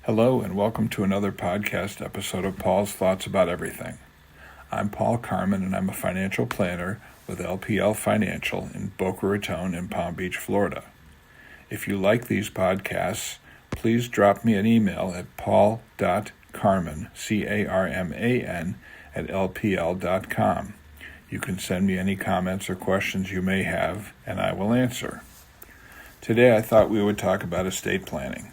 Hello and welcome to another podcast episode of Paul's Thoughts About Everything. I'm Paul Carmen and I'm a financial planner with LPL Financial in Boca Raton in Palm Beach, Florida. If you like these podcasts, please drop me an email at paul.carman, C-A-R-M-A-N, at lpl.com. You can send me any comments or questions you may have, and I will answer. Today I thought we would talk about estate planning.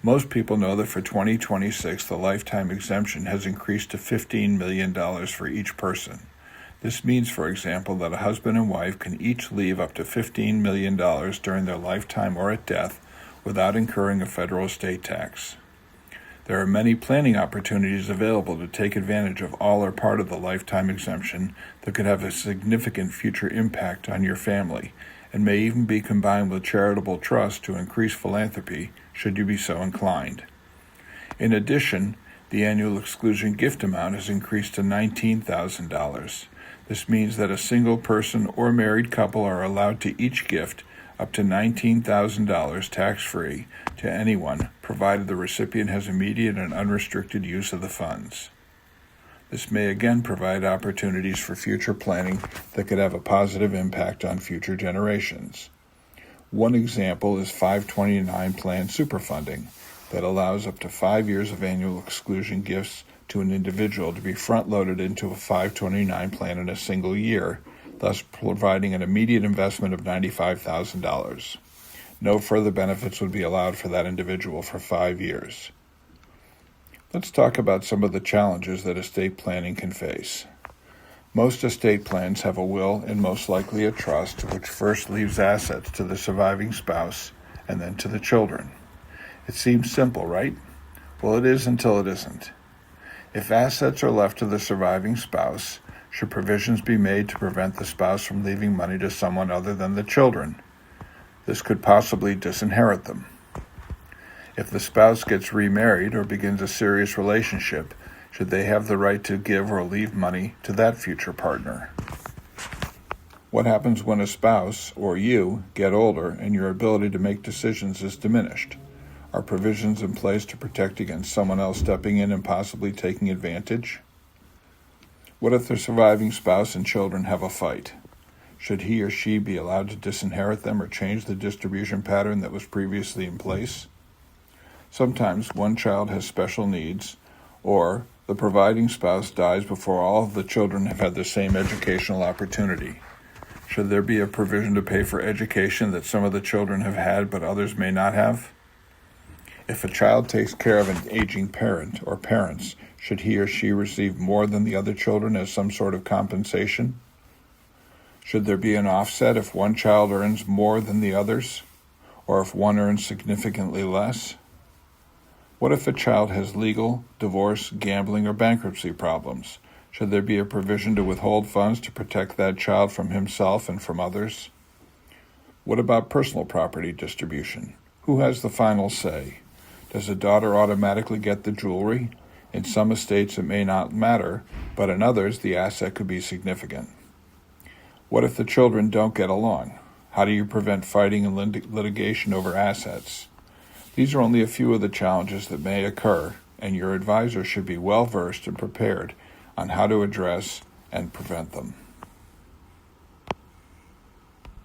Most people know that for 2026, the lifetime exemption has increased to $15 million for each person. This means, for example, that a husband and wife can each leave up to $15 million during their lifetime or at death without incurring a federal estate tax. There are many planning opportunities available to take advantage of all or part of the lifetime exemption that could have a significant future impact on your family, and may even be combined with charitable trust to increase philanthropy should you be so inclined. In addition, the annual exclusion gift amount has increased to $19,000. This means that a single person or married couple are allowed to each gift up to $19,000 tax-free to anyone, provided the recipient has immediate and unrestricted use of the funds. This may again provide opportunities for future planning that could have a positive impact on future generations. One example is 529 plan superfunding that allows up to 5 years of annual exclusion gifts to an individual to be front-loaded into a 529 plan in a single year, thus providing an immediate investment of $95,000. No further benefits would be allowed for that individual for 5 years. Let's talk about some of the challenges that estate planning can face. Most estate plans have a will and most likely a trust, which first leaves assets to the surviving spouse and then to the children. It seems simple, right? Well, it is until it isn't. If assets are left to the surviving spouse, should provisions be made to prevent the spouse from leaving money to someone other than the children? This could possibly disinherit them. If the spouse gets remarried or begins a serious relationship, should they have the right to give or leave money to that future partner? What happens when a spouse, or you, get older and your ability to make decisions is diminished? Are provisions in place to protect against someone else stepping in and possibly taking advantage? What if the surviving spouse and children have a fight? Should he or she be allowed to disinherit them or change the distribution pattern that was previously in place? Sometimes one child has special needs, or the providing spouse dies before all of the children have had the same educational opportunity. Should there be a provision to pay for education that some of the children have had but others may not have? If a child takes care of an aging parent or parents, should he or she receive more than the other children as some sort of compensation? Should there be an offset if one child earns more than the others, or if one earns significantly less? What if a child has legal, divorce, gambling, or bankruptcy problems? Should there be a provision to withhold funds to protect that child from himself and from others? What about personal property distribution? Who has the final say? Does a daughter automatically get the jewelry? In some estates it may not matter, but in others the asset could be significant. What if the children don't get along? How do you prevent fighting and litigation over assets? These are only a few of the challenges that may occur, and your advisor should be well versed and prepared on how to address and prevent them.